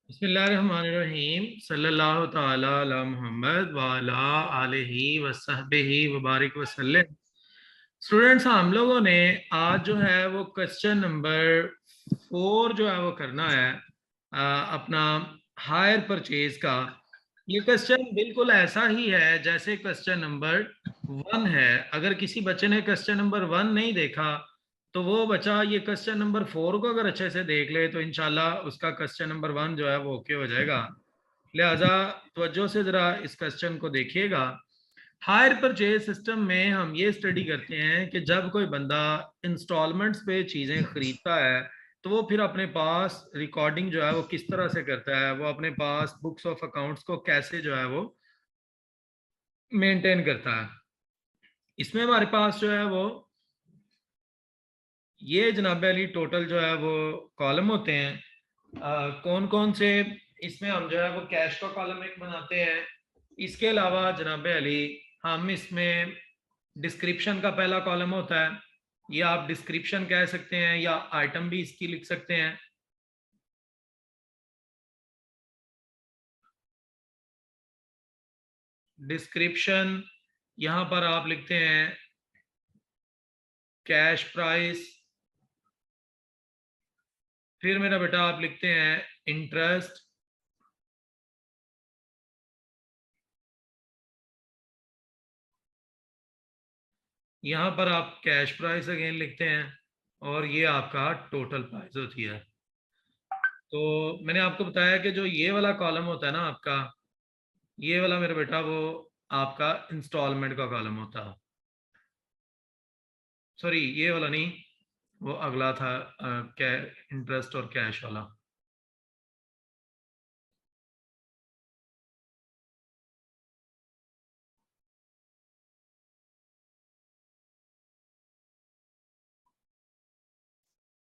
बिस्मिल्लाहिर्रहमानिर्रहीम सल्लल्लाहु ताला अला मुहम्मद व अला आलिहि व सहबिहि व बारिक वसल्लम। स्टूडेंट्स, हम लोगों ने आज जो है वो क्वेश्चन नंबर 4 जो है वो करना है अपना हायर परचेज का। ये क्वेश्चन बिल्कुल ऐसा ही है जैसे क्वेश्चन नंबर 1 है। अगर किसी बच्चे ने क्वेश्चन नंबर 1 नहीं देखा तो वो बच्चा ये क्वेश्चन नंबर 4 को अगर अच्छे से देख ले तो इंशाल्लाह उसका क्वेश्चन नंबर 1 जो है वो ओके हो जाएगा। लिहाजा तवज्जो से जरा इस क्वेश्चन को देखिएगा। हायर परचेज सिस्टम में हम ये स्टडी करते हैं कि जब कोई बंदा इंस्टॉलमेंट्स पे चीज़ें खरीदता है तो वो फिर अपने पास रिकॉर्डिंग जो है वो किस तरह से करता है, वो अपने पास बुक्स ऑफ अकाउंट्स को कैसे जो है वो मेंटेन करता है। इसमें हमारे पास जो है वो ये जनाब अली टोटल जो है वो कॉलम होते हैं। कौन कौन से, इसमें हम जो है वो कैश का कॉलम एक बनाते हैं। इसके अलावा जनाब अली हम इसमें डिस्क्रिप्शन का पहला कॉलम होता है, ये आप डिस्क्रिप्शन कह सकते हैं या आइटम भी इसकी लिख सकते हैं। डिस्क्रिप्शन यहां पर आप लिखते हैं कैश प्राइस, फिर मेरा बेटा आप लिखते हैं इंटरेस्ट, यहां पर आप कैश प्राइस अगेन लिखते हैं और ये आपका टोटल प्राइस होती है। तो मैंने आपको बताया कि जो ये वाला कॉलम होता है ना आपका, ये वाला मेरा बेटा वो आपका इंस्टॉलमेंट का कॉलम होता है। सॉरी, ये वाला नहीं, वो अगला था इंटरेस्ट और कैश वाला।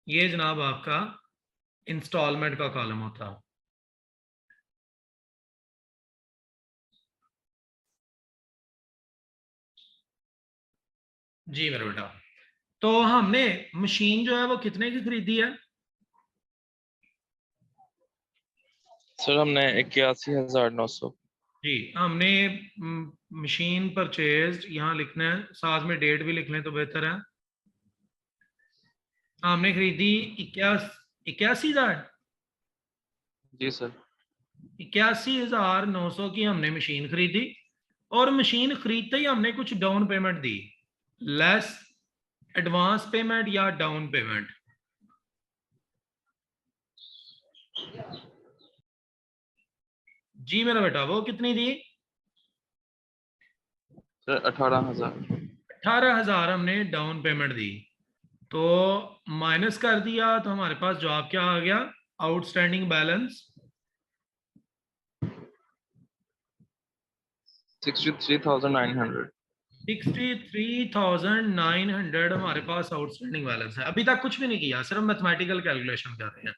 ये जनाब आपका इंस्टॉलमेंट का कॉलम होता है। जी मेरा बेटा, तो हमने मशीन जो है वो कितने की खरीदी है? सर हमने 81,900। जी, हमने मशीन परचेज यहाँ लिखना है, साथ में डेट भी लिख लें तो बेहतर है। हमने खरीदी 81,000। जी सर। 81,900 की हमने मशीन खरीदी और मशीन खरीदते ही हमने कुछ डाउन पेमेंट दी, लेस एडवांस पेमेंट या डाउन पेमेंट। जी मेरा बेटा, वो कितनी दी? सर 18,000। 18,000 हमने डाउन पेमेंट दी। तो माइनस कर दिया तो हमारे पास जवाब क्या आ गया? Outstanding balance 63,900। 63,900 हमारे पास आउटस्टैंडिंग बैलेंस है। अभी तक कुछ भी नहीं किया, सिर्फ मैथमेटिकल कैलकुलेशन कर रहे हैं।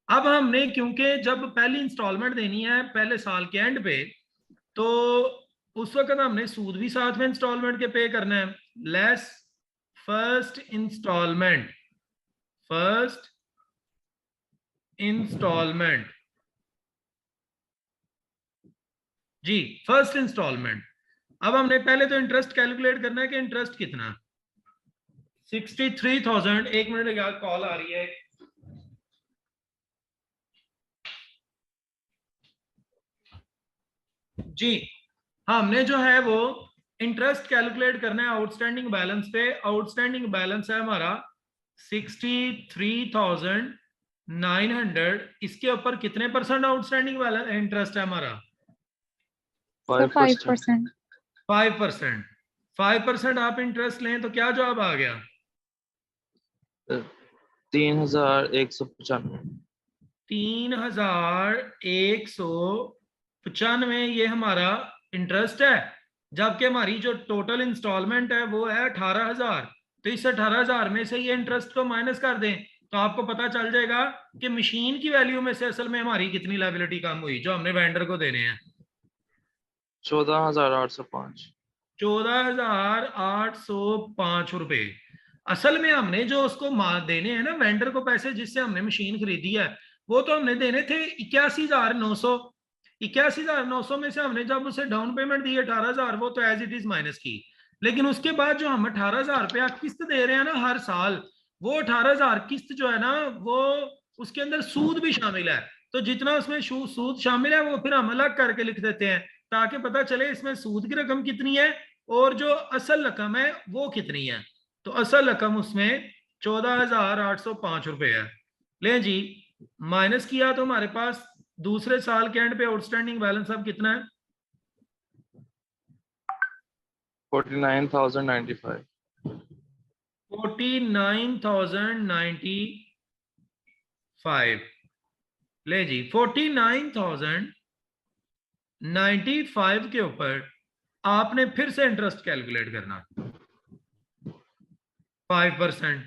अब हमने, क्योंकि जब पहली इंस्टॉलमेंट देनी है पहले साल के एंड पे, तो उस वक्त हमने सूद भी साथ में इंस्टॉलमेंट के पे करना है, less first instalment. First instalment, जी फर्स्ट इंस्टॉलमेंट। अब हमने पहले तो इंटरेस्ट कैलकुलेट करना है कि इंटरेस्ट कितना। 63,000। एक मिनट यार, कॉल आ रही है। जी, हमने जो है वो इंटरेस्ट कैलकुलेट करना है आउटस्टैंडिंग बैलेंस पे। आउटस्टैंडिंग बैलेंस है हमारा 63,900। इसके ऊपर कितने परसेंट आउटस्टैंडिंग बैलेंस इंटरेस्ट है हमारा? 5%। 5%। 5% आप इंटरेस्ट लें तो क्या जवाब आ गया? 3,195। 3,195 ये हमारा इंटरेस्ट है, जबकि हमारी जो टोटल इंस्टॉलमेंट है वो है 18,000। तो इस 18,000 में से ये इंटरेस्ट को माइनस कर दें तो आपको पता चल जाएगा कि मशीन की वैल्यू में से असल में हमारी कितनी लायबिलिटी कम हुई जो हमने वेंडर को देने हैं। 14,805। 14,805 रुपए। असल में हमने जो उसको देने हैं ना वेंडर को पैसे जिससे हमने मशीन खरीदी है, वो तो हमने देने थे 81,900। 81,900 में से हमने जब उसे डाउन पेमेंट दी 18,000, वो तो एज इट इज माइनस की। लेकिन उसके बाद जो हम 18,000 रुपया किस्त दे रहे हैं ना हर साल, वो 18,000 किस्त जो है ना, वो उसके अंदर सूद भी शामिल है। तो जितना उसमें सूद शामिल है वो फिर हम अलग करके लिख देते हैं, ताकि पता चले इसमें सूद की रकम कितनी है और जो असल रकम है वो कितनी है। तो असल रकम उसमें 14,805 रुपए है। ले जी, माइनस किया तो हमारे पास दूसरे साल के एंड पे आउटस्टैंडिंग बैलेंस अब कितना है? 49,095। 49,095। ले जी, 49,095 के ऊपर आपने फिर से इंटरेस्ट कैलकुलेट करना, 5%।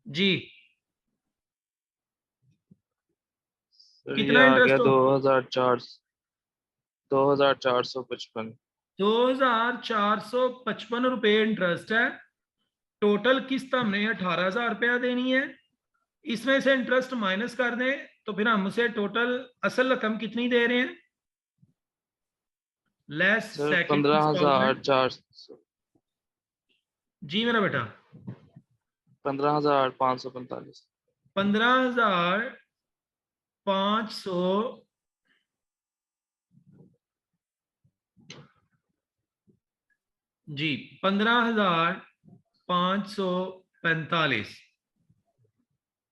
जी, सर ये कितना आ गया इंटरेस्ट हो? 2,455। 2,455 रुपये इंटरेस्ट है। टोटल किस्त हमने 18,000 रुपया देनी है। इसमें से इंटरेस्ट माइनस कर दें तो फिर हम उसे टोटल असल रकम कितनी दे रहे हैं, लेस सर सेकंड इंस्टॉलमेंट। 15,400। जी मेरा बेटा, 15,545। 15,500। जी, 15,545।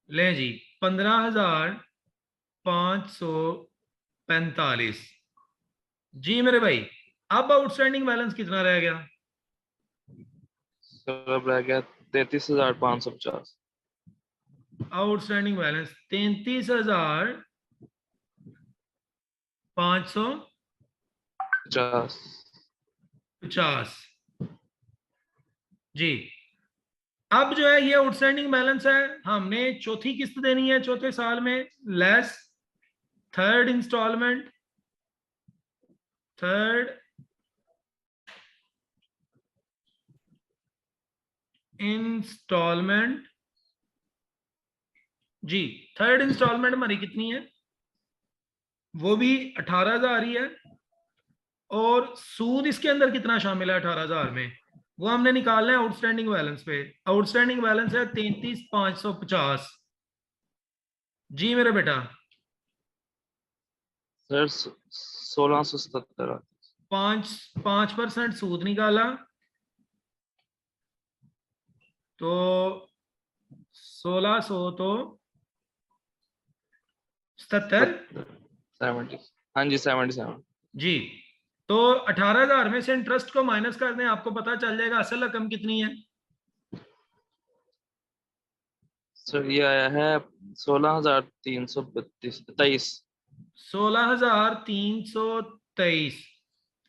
ले जी, 15,545। जी मेरे भाई, अब आउटस्टैंडिंग बैलेंस कितना रह गया? सर अब रह गया 33,550। Outstanding balance 33,550। 50। जी, अब जो है ये आउटस्टैंडिंग बैलेंस है, हमने चौथी किस्त देनी है चौथे साल में, less third instalment. Third instalment. जी, थर्ड इंस्टॉलमेंट हमारी कितनी है? वो भी 18,000 ही है। और सूद इसके अंदर कितना शामिल है 18,000 में, वो हमने निकालना है आउटस्टैंडिंग बैलेंस पे। आउटस्टैंडिंग बैलेंस है 33,550। जी मेरा बेटा, सर 1,677। 5% सूद निकाला तो 1,600 तो 77। 70। हाँ जी 77। जी, तो 18,000 में से इंटरेस्ट को माइनस कर दें, आपको पता चल जाएगा असल रकम कितनी है। सर ये आया है 16,323। 16,323।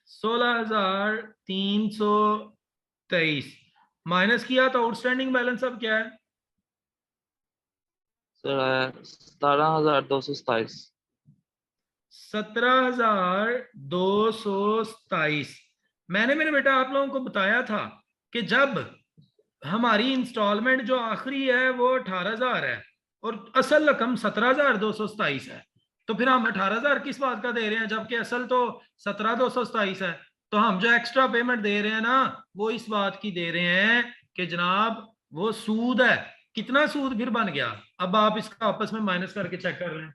16,323 माइनस किया तो आउटस्टैंडिंग बैलेंस अब क्या है? सर आया 17,227। 17,227। मैंने मेरे बेटा आप लोगों को बताया था कि जब हमारी इंस्टॉलमेंट जो आखिरी है वो 18,000 है और असल रकम 17,227 है, तो फिर हम 18,000 किस बात का दे रहे हैं जबकि असल तो 17,227 है। तो हम जो एक्स्ट्रा पेमेंट दे रहे हैं ना, वो इस बात की दे रहे हैं कि जनाब वो सूद है। कितना सूद फिर बन गया? अब आप इसका आपस में माइनस करके चेक कर लें।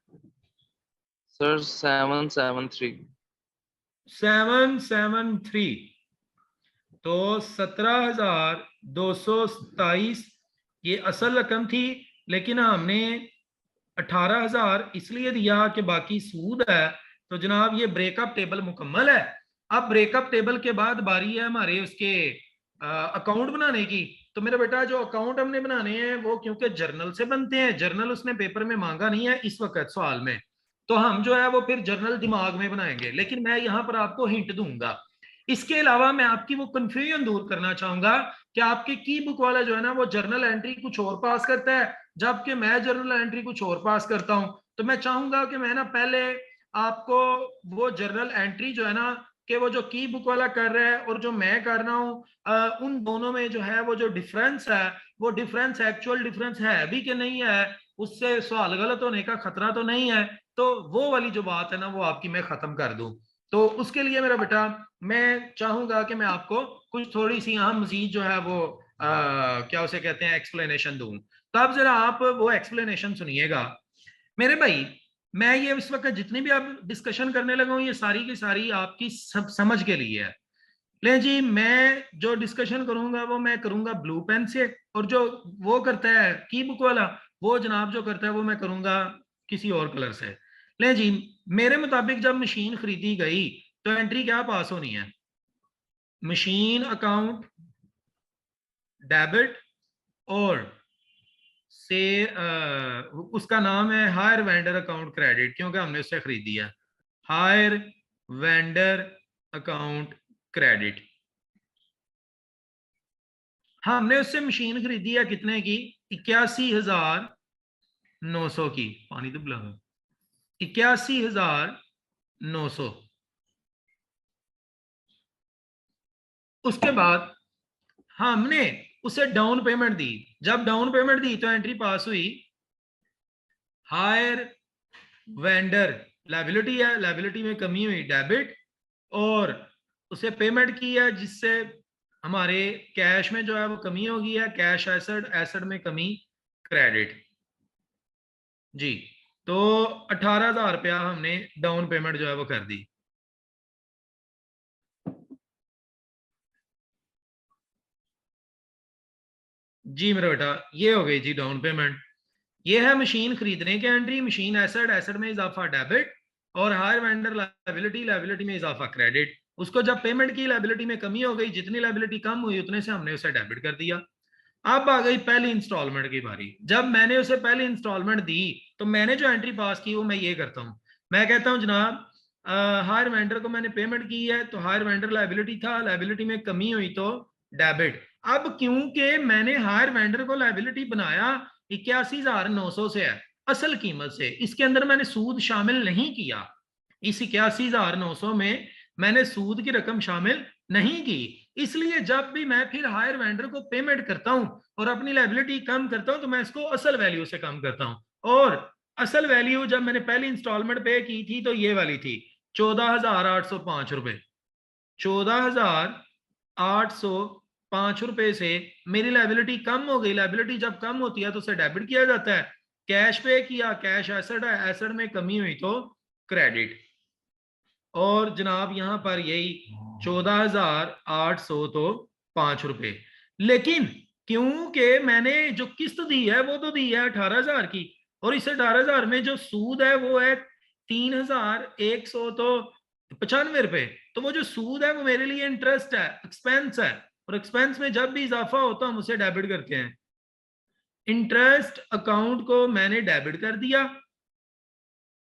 सर 773। 773। तो 17,227 ये असल रकम थी, लेकिन हमने 18,000 इसलिए दिया कि बाकी सूद है। तो जनाब ये ब्रेकअप टेबल मुकम्मल है। अब ब्रेकअप टेबल के बाद बारी है हमारे उसके अकाउंट बनाने की। तो मेरा बेटा जो अकाउंट हमने बनाने हैं वो क्योंकि जर्नल से बनते हैं, जर्नल उसने पेपर में मांगा नहीं है इस वक्त सवाल में, तो हम जो है वो फिर जर्नल दिमाग में बनाएंगे। लेकिन मैं यहां पर आपको हिंट दूंगा। इसके अलावा मैं आपकी वो कंफ्यूजन दूर करना चाहूंगा कि आपके की बुक वाला जो है ना वो जर्नल एंट्री कुछ और पास करता है, जबकि मैं जर्नल एंट्री कुछ और पास करता हूं। तो मैं चाहूंगा कि मैं ना पहले आपको वो जर्नल एंट्री जो है ना, कि वो जो की बुक वाला कर रहा है और जो मैं कर रहा हूं, उन दोनों में जो है वो जो डिफरेंस है, वो डिफरेंस एक्चुअल डिफरेंस है भी कि नहीं है, उससे सवाल गलत होने का खतरा तो नहीं है, तो वो वाली जो बात है ना वो आपकी मैं खत्म कर दूं। तो उसके लिए मेरा बेटा मैं चाहूंगा कि मैं आपको कुछ थोड़ी सी यहाँ मजीद जो है वो क्या उसे कहते हैं एक्सप्लेनेशन दूं। तो अब जरा आप वो एक्सप्लेनेशन सुनिएगा मेरे भाई। मैं ये इस वक्त जितनी भी आप डिस्कशन करने लगा हूं ये सारी की सारी आपकी सब समझ के लिए है। ले जी, मैं जो डिस्कशन करूंगा वो मैं करूंगा ब्लू पेन से, और जो वो करता है की बुक वाला वो जनाब जो करता है वो मैं करूंगा किसी और कलर से। ले जी, मेरे मुताबिक जब मशीन खरीदी गई तो एंट्री क्या पास होनी है? मशीन अकाउंट डेबिट, और से उसका नाम है हायर वेंडर अकाउंट क्रेडिट, क्योंकि हमने उससे खरीदी है। हायर वेंडर अकाउंट क्रेडिट, हमने उससे मशीन खरीदी है कितने की? 81,900 की। पानी तो बुला, 81,900। उसके बाद हमने उसे डाउन पेमेंट दी। जब डाउन पेमेंट दी तो एंट्री पास हुई हायर वेंडर लायबिलिटी है, लायबिलिटी में कमी हुई डेबिट, और उसे पेमेंट की है जिससे हमारे कैश में जो है वो कमी होगी है, कैश एसेट, एसेट में कमी क्रेडिट। जी, तो 18,000 रुपया हमने डाउन पेमेंट जो है वो कर दी। जी मेरा बेटा, ये हो गई जी डाउन पेमेंट। ये है मशीन खरीदने की एंट्री, मशीन एसेट, एसेट में इजाफा डेबिट, और हायर वेंडर लायबिलिटी, लायबिलिटी में इजाफा क्रेडिट। उसको जब पेमेंट की लायबिलिटी में कमी हो गई, जितनी लायबिलिटी कम हुई उतने से हमने उसे डेबिट कर दिया। अब आ गई पहली इंस्टॉलमेंट की बारी। जब मैंने उसे पहली इंस्टॉलमेंट दी तो मैंने जो एंट्री पास की वो मैं ये करता हूँ, मैं कहता हूँ जनाब हायर वेंडर को मैंने पेमेंट की है तो हायर वेंडर लायबिलिटी था, लायबिलिटी में कमी हुई तो डेबिट। अब क्योंकि मैंने हायर वेंडर को लायबिलिटी बनाया 81,900 से है असल कीमत से, इसके अंदर मैंने सूद शामिल नहीं किया। इस 81,900 में मैंने सूद की रकम शामिल नहीं की। इसलिए जब भी मैं फिर हायर वेंडर को पेमेंट करता हूं और अपनी लायबिलिटी कम करता हूं तो मैं इसको असल वैल्यू से कम करता हूं। और असल वैल्यू जब मैंने पहली इंस्टॉलमेंट पे की थी तो ये वाली थी 14,805 रुपए। 14,805 रुपए से मेरी लायबिलिटी कम हो गई। लायबिलिटी जब कम होती है तो उसे डेबिट किया जाता है। कैश पे किया, कैश एसेट है, एसेट में कमी हुई तो क्रेडिट। और जनाब यहां पर यही 14,805 रुपए। लेकिन क्योंकि मैंने जो किस्त दी है वो तो दी है 18,000 की, और इस 18,000 में जो सूद है वो है 3,100 तो 95 रुपए। तो वो जो सूद है वो मेरे लिए इंटरेस्ट है, एक्सपेंस है, और एक्सपेंस में जब भी इजाफा होता है हम उसे डेबिट करते हैं। इंटरेस्ट अकाउंट को मैंने डेबिट कर दिया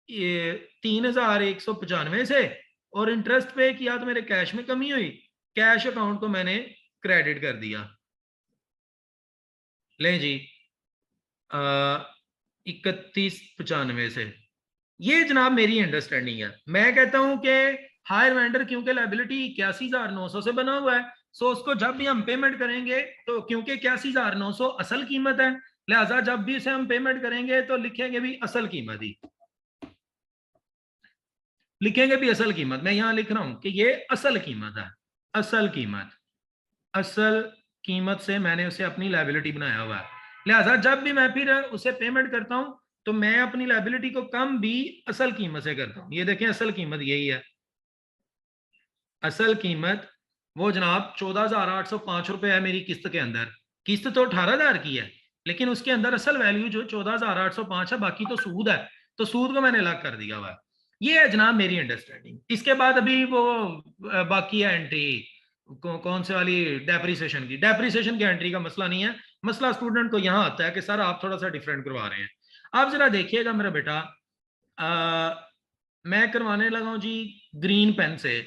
ये 3,195 से, और इंटरेस्ट पे किया तो मेरे कैश में कमी हुई, कैश अकाउंट को मैंने क्रेडिट कर दिया। ले जी 3195 से। ये जनाब मेरी अंडरस्टैंडिंग है। मैं कहता हूं कि हायर वेंडर क्योंकि लायबिलिटी 81,900 से बना हुआ है, सो उसको जब भी हम पेमेंट करेंगे तो क्योंकि 81,900 असल कीमत है, लिहाजा जब भी उसे हम पेमेंट करेंगे तो लिखेंगे भी असल कीमत ही, लिखेंगे भी असल कीमत। मैं यहां लिख रहा हूं कि ये असल कीमत है, असल कीमत, असल कीमत से मैंने उसे अपनी लायबिलिटी बनाया हुआ है। लिहाजा जब भी मैं फिर उसे पेमेंट करता हूं तो मैं अपनी लायबिलिटी को कम भी असल कीमत से करता हूं। ये देखें असल कीमत यही है। असल कीमत वो जनाब 14,805 है मेरी किस्त के अंदर। किस्त तो 18,000 की है, लेकिन उसके अंदर असल वैल्यू जो 14,805 है, बाकी तो सूद है, तो सूद को मैंने अलग कर दिया हुआ है। ये है जनाब मेरी अंडरस्टैंडिंग। इसके बाद अभी वो बाकी है एंट्री कौन से वाली? डेप्रिसिएशन की। डेप्रिसिएशन की एंट्री का मसला नहीं है, मसला स्टूडेंट को यहां आता है कि सर आप थोड़ा सा डिफरेंट करवा रहे हैं। आप जरा देखिएगा मेरा बेटा, मैं करवाने लगा हूं जी ग्रीन पेन से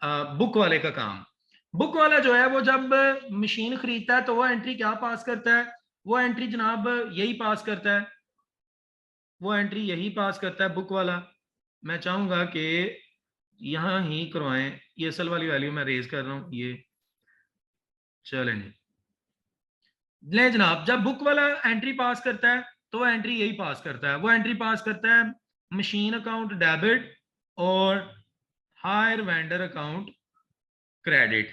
बुक वाले का काम। बुक वाला जो है वो जब मशीन खरीदता है तो वो एंट्री क्या पास करता है? वो एंट्री जनाब यही पास करता है, वो एंट्री यही पास करता है बुक वाला। मैं चाहूंगा कि यहां ही करवाएं। ये असल वाली वैल्यू मैं रेज कर रहा हूं, ये चलें। ले जनाब, जब बुक वाला एंट्री पास करता है तो वो एंट्री यही पास करता है। वो एंट्री पास करता है मशीन अकाउंट डेबिट और higher vendor account credit.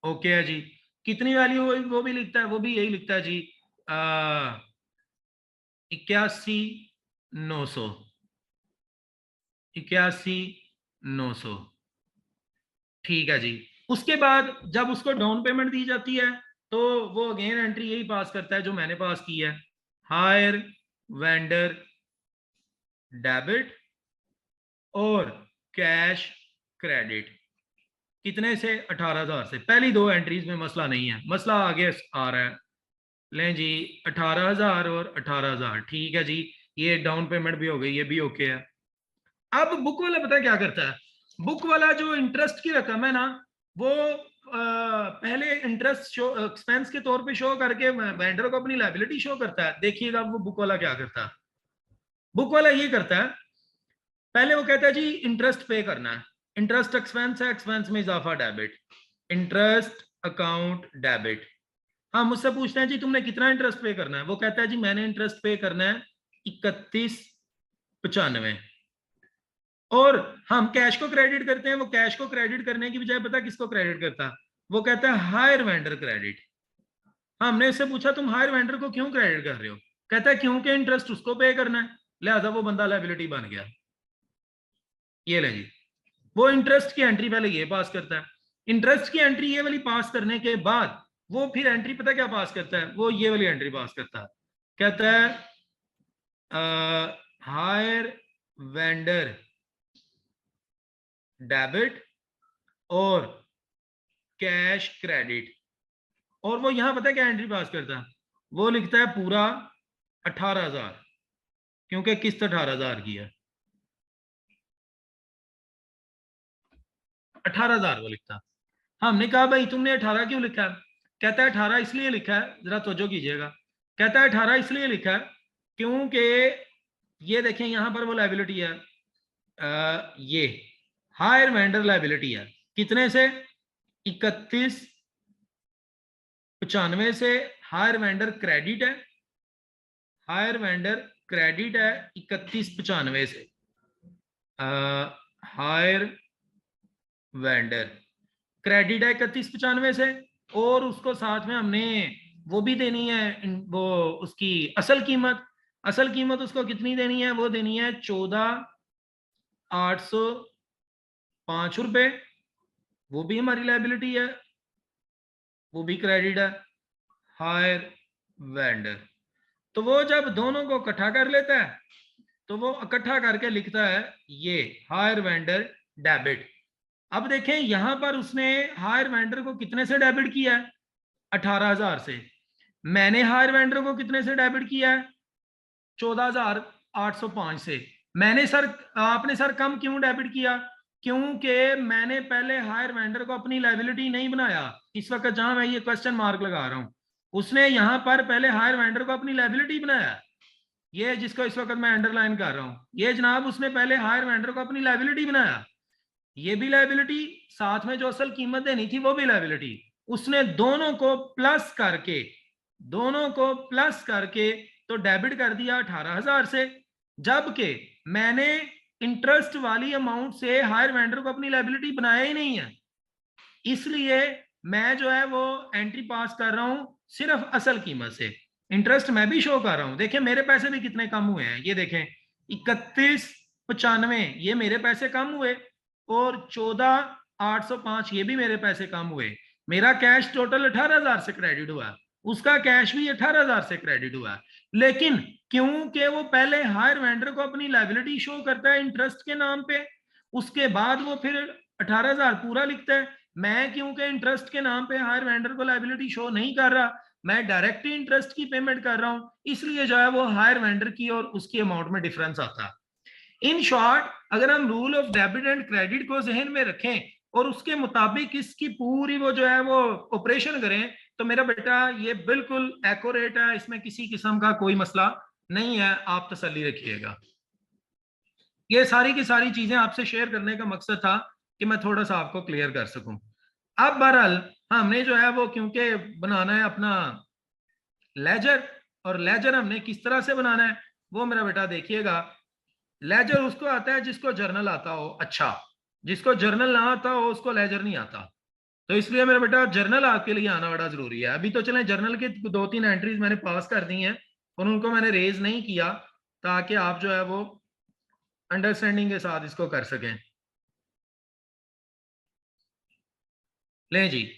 Okay है जी। कितनी वैल्यू वो भी लिखता है, वो भी यही लिखता है जी 81,900, 81,900। ठीक है जी। उसके बाद जब उसको डाउन पेमेंट दी जाती है तो वो अगेन एंट्री यही पास करता है जो मैंने पास की है, हायर वेंडर डेबिट और कैश क्रेडिट। कितने से? 18,000 से। पहली दो एंट्रीज में मसला नहीं है, मसला आगे आ रहा है। लें जी 18,000 और 18,000, ठीक है जी। ये डाउन पेमेंट भी हो गई, ये भी ओके है। अब बुक वाला पता है क्या करता है? बुक वाला जो इंटरेस्ट की रकम है ना, वो पहले इंटरेस्ट शो एक्सपेंस के तौर पे शो करके वेंडर को अपनी लायबिलिटी शो करता है। देखिएगा वो बुक वाला क्या करता है। बुक वाला ये करता है, पहले वो कहता है जी इंटरेस्ट पे करना है, इंटरेस्ट एक्सपेंस है, एक्सपेंस में इजाफा डेबिट, इंटरेस्ट अकाउंट डेबिट। हाँ, मुझसे पूछते हैं जी तुमने कितना इंटरेस्ट पे करना है, वो कहता है जी मैंने इंटरेस्ट पे करना है 31,95। और हम कैश को क्रेडिट करते हैं, वो कैश को क्रेडिट करने की बजाय पता किसको क्रेडिट करता है? वो कहता है हायर वेंडर क्रेडिट। हमने इससे पूछा तुम हायर वेंडर को क्यों क्रेडिट कर रहे हो? कहता है क्योंकि इंटरेस्ट उसको पे करना है, लिहाजा वो बंदा लायबिलिटी बन गया। ये ले जी, वो इंटरेस्ट की एंट्री पहले ये पास करता है। इंटरेस्ट की एंट्री ये वाली पास करने के बाद वो फिर एंट्री पता क्या पास करता है? वो ये वाली एंट्री पास करता है, कहता है हायर वेंडर डेबिट और कैश क्रेडिट। और वो यहां पता है क्या एंट्री पास करता है? वो लिखता है पूरा 18,000, क्योंकि किस्त 18,000 की है। 18,000 वो लिखता है। हमने कहा भाई तुमने 18 क्यों लिखा है? कहता है 18 इसलिए लिखा है, जरा तवज्जो कीजिएगा। कहता है 18 इसलिए लिखा है क्योंकि ये देखें यहां पर वो लायबिलिटी है, ये हायर वेंडर लायबिलिटी है। कितने से? 31,95 से हायर वेंडर क्रेडिट है, हायर वेंडर क्रेडिट है 31,95 से। हायर वेंडर क्रेडिट है 31,95 से, और उसको साथ में हमने वो भी देनी है, वो उसकी असल कीमत। असल कीमत उसको कितनी देनी है? वो देनी है 14,805 रुपए। वो भी हमारी लायबिलिटी है, वो भी क्रेडिट है। हायर वेंडर, तो वो जब दोनों को इकट्ठा कर लेता है तो वो इकट्ठा करके लिखता है ये हायर वेंडर डेबिट। अब देखें यहां पर उसने हायर वेंडर को कितने से डेबिट किया है? 18,000 से। मैंने हायर वेंडर को कितने से डेबिट किया है? 14,805 से। मैंने सर, आपने सर कम क्यों डेबिट किया? क्योंकि मैंने पहले हायर वेंडर को अपनी लायबिलिटी नहीं बनाया। इस वक्त जहां मैं ये क्वेश्चन मार्क लगा रहा हूं, उसने यहां पर पहले हायर वेंडर को अपनी लायबिलिटी बनाया। ये जिसको इस वक्त मैं अंडरलाइन कर रहा हूं, ये जनाब उसने पहले हायर वेंडर को अपनी लायबिलिटी बनाया। ये भी लायबिलिटी, साथ में जो असल कीमत देनी थी वो भी लायबिलिटी। उसने दोनों को प्लस करके, दोनों को प्लस करके तो डेबिट कर दिया 18,000 से। जबकि मैंने इंटरेस्ट वाली अमाउंट से हायर वेंडर को अपनी लायबिलिटी बनाया ही नहीं है, इसलिए मैं जो है वो एंट्री पास कर रहा हूं सिर्फ असल कीमत से। इंटरेस्ट मैं भी शो कर रहा हूं, देखें मेरे पैसे भी कितने कम हुए हैं, ये देखें 31,95 ये मेरे पैसे कम हुए, और 14,805 ये भी मेरे पैसे कम हुए। मेरा कैश टोटल 18,000 से क्रेडिट हुआ, उसका कैश भी 18,000 से क्रेडिट हुआ। लेकिन क्योंकि वो पहले हायर वेंडर को अपनी लायबिलिटी शो करता है इंटरेस्ट के नाम पे, उसके बाद वो फिर 18,000 पूरा लिखता है। मैं क्योंकि इंटरेस्ट के नाम पे हायर वेंडर को लायबिलिटी शो नहीं कर रहा, मैं डायरेक्ट इंटरेस्ट की पेमेंट कर रहा हूं, इसलिए जो है वो हायर वेंडर की और उसकी अमाउंट में डिफरेंस आता है। इन शॉर्ट, अगर हम rule of debit and credit को जहन में रखें और उसके मुताबिक इसकी पूरी वो जो है वो ऑपरेशन करें, तो मेरा बेटा ये बिल्कुल एक्यूरेट है, इसमें किसी किस्म का कोई मसला नहीं है, आप तसल्ली रखिएगा। ये सारी की सारी चीजें आपसे शेयर करने का मकसद था कि मैं थोड़ा सा आपको क्लियर कर सकूं। अब बहरहाल हमने जो है वो क्योंकि बनाना है अपना लेजर, और लेजर हमने किस तरह से बनाना है वो मेरा बेटा देखिएगा। लेजर उसको आता है जिसको जर्नल आता हो, अच्छा जिसको जर्नल ना आता हो उसको लेजर नहीं आता। तो इसलिए मेरा बेटा जर्नल आपके लिए आना बड़ा जरूरी है। अभी तो चलें जर्नल की 2-3 एंट्रीज मैंने पास कर दी हैं और उनको मैंने रेज नहीं किया ताकि आप जो है वो अंडरस्टैंडिंग के साथ इसको कर सकें। ले जी,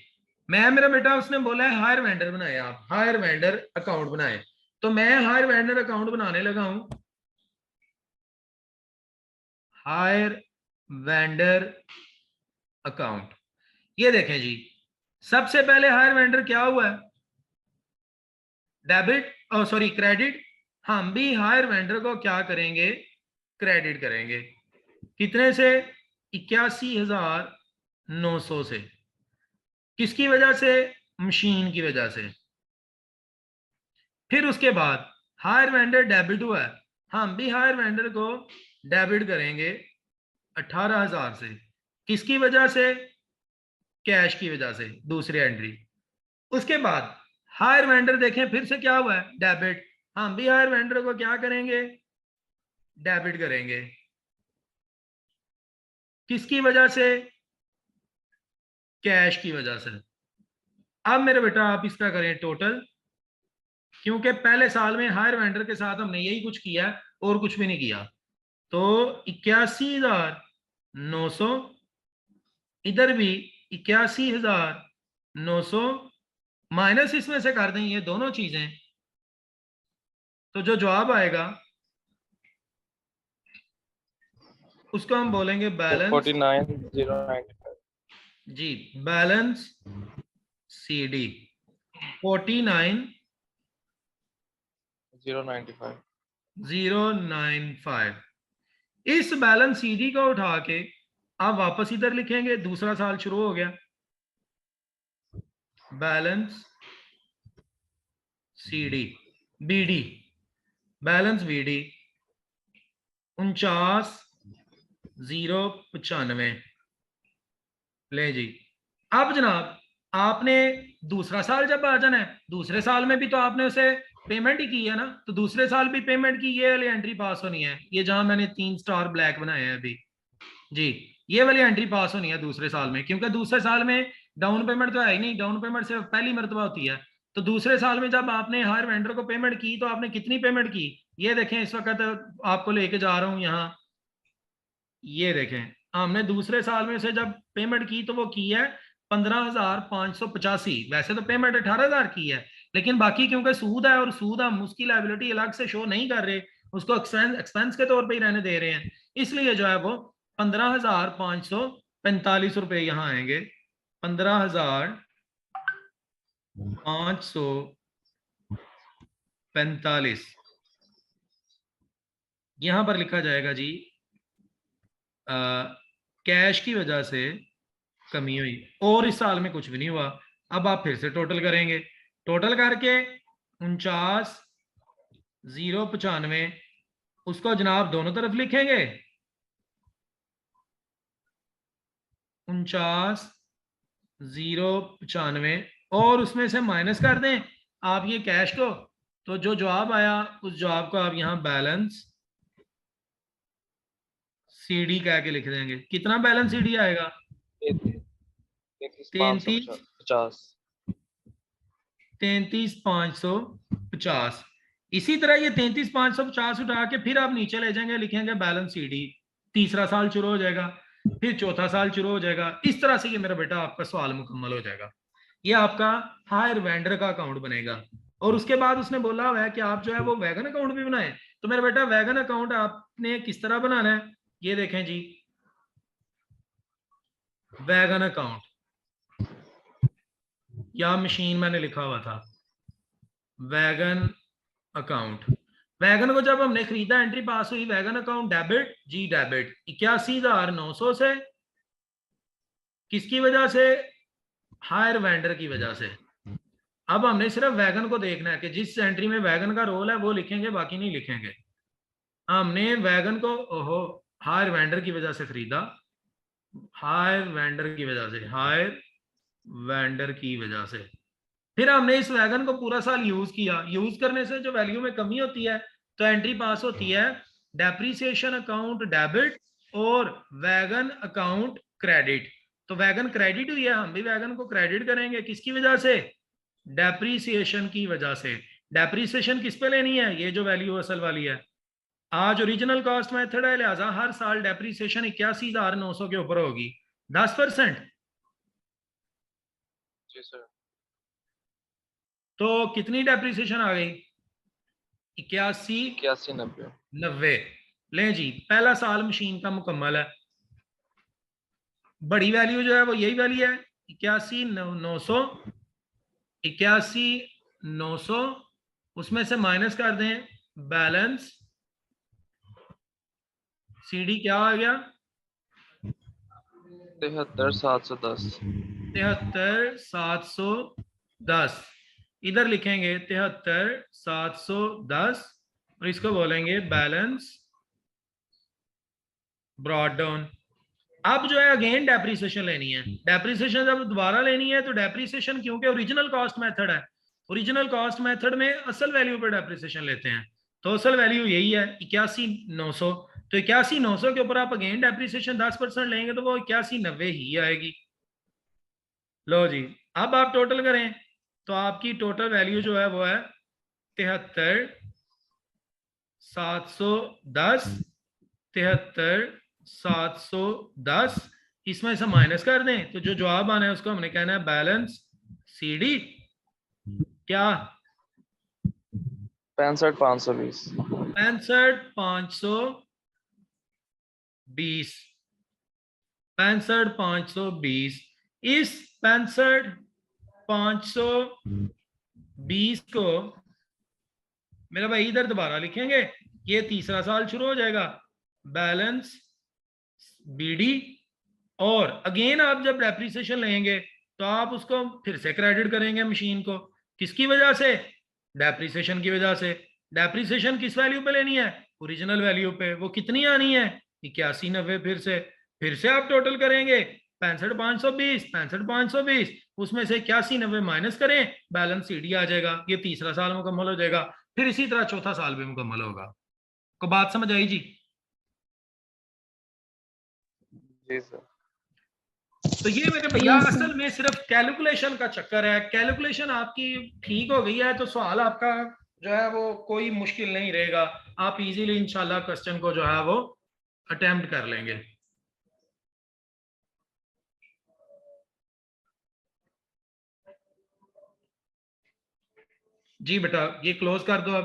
मैं मेरा बेटा उसने बोला है हायर वेंडर बनाए, आप हायर वेंडर अकाउंट बनाए। तो मैं हायर वेंडर अकाउंट बनाने लगा हूं। हायर वेंडर अकाउंट, ये देखें जी, सबसे पहले हायर वेंडर क्या हुआ है, डेबिट और सॉरी क्रेडिट। हम भी हायर वेंडर को क्या करेंगे, क्रेडिट करेंगे। कितने से, 81,900 से। किसकी वजह से, मशीन की वजह से। फिर उसके बाद हायर वेंडर डेबिट हुआ है, हम भी हायर वेंडर को डेबिट करेंगे 18,000 से। किसकी वजह से, कैश की वजह से, दूसरी एंट्री। उसके बाद हायर वेंडर देखें फिर से क्या हुआ है, डेबिट। हम भी हायर वेंडर को क्या करेंगे, डेबिट करेंगे। किसकी वजह से, कैश की वजह से। अब मेरे बेटा आप इसका करें टोटल, क्योंकि पहले साल में हायर वेंडर के साथ हमने यही कुछ किया और कुछ भी नहीं किया। तो 81,900, इधर भी 81,900 माइनस इसमें से कर दें ये दोनों चीजें, तो जो जवाब आएगा उसको हम बोलेंगे बैलेंस 49,095 जी, बैलेंस सी डी 095। 49,095। इस बैलेंस सी डी को उठा के आप वापस इधर लिखेंगे, दूसरा साल शुरू हो गया। Balance C D B D, balance B D 49,095। ले जी, अब जनाब आपने दूसरा साल जब आ जाना है, दूसरे साल में भी तो आपने उसे पेमेंट ही की है ना, तो दूसरे साल भी पेमेंट की ये वाली एंट्री पास होनी है। ये जहां मैंने 3 स्टार ब्लैक बनाए हैं अभी जी, ये वाली एंट्री पास होनी है दूसरे साल में, क्योंकि दूसरे साल में डाउन पेमेंट तो है ही नहीं, डाउन पेमेंट सिर्फ पहली मरतबा होती है। तो दूसरे साल में जब आपने हायर वेंडर को पेमेंट की तो आपने कितनी पेमेंट की, ये देखें इस वक्त आपको लेके जा रहा हूं यहाँ, ये देखें हमने दूसरे साल में से जब पेमेंट की तो वो की है 15,585। वैसे तो पेमेंट 18,000 की है, लेकिन बाकी क्योंकि सूद है और सूद हम उसकी लायबिलिटी अलग से शो नहीं कर रहे, उसको एक्सपेंस के तौर पे ही रहने दे रहे हैं, इसलिए जो है वो 15,545 रुपए यहाँ आएंगे। 15,545 यहां पर लिखा जाएगा जी, कैश की वजह से कमी हुई और इस साल में कुछ भी नहीं हुआ। अब आप फिर से टोटल करेंगे, टोटल करके 49,095 उसको जनाब दोनों तरफ लिखेंगे, 49,095 और उसमें से माइनस कर दें आप ये कैश को, तो जो जवाब आया उस जवाब को आप यहां बैलेंस सीडी कह के लिख देंगे। कितना बैलेंस सीडी आएगा, 33 33,550। 33,550। इसी तरह ये 33,550 उठा के फिर आप नीचे ले जाएंगे, लिखेंगे बैलेंस सीडी, तीसरा साल शुरू हो जाएगा, फिर चौथा साल शुरू हो जाएगा। इस तरह से ये मेरा बेटा आपका सवाल मुकम्मल हो जाएगा। ये आपका हायर वेंडर का अकाउंट बनेगा। और उसके बाद उसने बोला हुआ है कि आप जो है वो वैगन अकाउंट भी बनाए। तो मेरा बेटा वैगन अकाउंट आपने किस तरह बनाना है, ये देखें जी, वैगन अकाउंट या मशीन मैंने लिखा हुआ था वैगन अकाउंट। वैगन को जब हमने खरीदा एंट्री पास हुई, वैगन अकाउंट डेबिट जी, डेबिट 81,900 से। किसकी वजह से, हायर वेंडर की वजह से। अब हमने सिर्फ वैगन को देखना है कि जिस एंट्री में वैगन का रोल है वो लिखेंगे, बाकी नहीं लिखेंगे। हमने वैगन को ओहो हायर वेंडर की वजह से खरीदा, हायर वेंडर की वजह से, हायर वेंडर की वजह से फिर हमने इस वैगन को पूरा साल यूज किया, यूज करने से जो वैल्यू में कमी होती है तो एंट्री पास होती है डेप्रीसिएशन अकाउंट डेबिट और वैगन अकाउंट क्रेडिट। तो वैगन क्रेडिट हुई है, हम भी वैगन को क्रेडिट करेंगे, किसकी वजह से? डेप्रीसिएशन की वजह से। डेप्रीसिएशन किस पे लेनी है? ये जो वैल्यू असल वाली है। आज ओरिजिनल कॉस्ट मेथड है, लिहाजा हर साल डेप्रीसिएशन 81,900 के ऊपर होगी, 10%। जी सर। तो कितनी डेप्रीसिएशन आ गई? 81 81 90। 90। लें जी, पहला साल मशीन का मुकम्मल है। बड़ी वैल्यू जो है वो यही वैल्यू है, 81,900। 81,900 उसमें से माइनस कर दें बैलेंस सीडी, क्या आ गया? 73,710। 73,710। इधर लिखेंगे 73,710 और इसको बोलेंगे बैलेंस ब्रॉड डाउन। अब जो है अगेन डेप्रीसिएशन लेनी है। डेप्रीसिएशन जब दोबारा लेनी है तो डेप्रीसिएशन, क्योंकि ओरिजिनल कॉस्ट मेथड है, ओरिजिनल कॉस्ट मेथड में असल वैल्यू पर डेप्रीसिएशन लेते हैं। तो असल वैल्यू यही है 81,900। तो 81,900 के ऊपर आप अगेन डेप्रीसिएशन 10% लेंगे तो वो 81,90 ही आएगी। लो जी, अब आप टोटल करें तो आपकी टोटल वैल्यू जो है वो है 73,710। 73,710 इसमें से माइनस कर दें तो जो जवाब आना है उसको हमने कहना है बैलेंस सीडी। क्या? 65,520। 65,520। 65,520। इस 65,520 को मेरा भाई इधर दोबारा लिखेंगे, ये तीसरा साल शुरू हो जाएगा, बैलेंस बीडी। और अगेन आप जब डेप्रीसिएशन लेंगे तो आप उसको फिर से क्रेडिट करेंगे मशीन को, किसकी वजह से? डेप्रीसिएशन की वजह से। डेप्रीसिएशन किस वैल्यू पे लेनी है? ओरिजिनल वैल्यू पे। वो कितनी आनी है? 81,90। फिर से आप टोटल करेंगे 65,520, 65,520 उसमें से 81,90 माइनस करें, बैलेंस सीडी आ जाएगा। ये तीसरा साल मुकम्मल हो जाएगा, फिर इसी तरह चौथा साल भी मुकम्मल होगा। को बात समझ आई जी? जी सर। तो ये मेरे भैया असल में सिर्फ कैलकुलेशन का चक्कर है। कैलकुलेशन आपकी ठीक हो गई है तो सवाल आपका जो है वो कोई मुश्किल नहीं रहेगा, आप इजीली इंशाल्लाह क्वेश्चन को जो है वो अटेम्प्ट कर लेंगे। जी बेटा, ये क्लोज कर दो अब।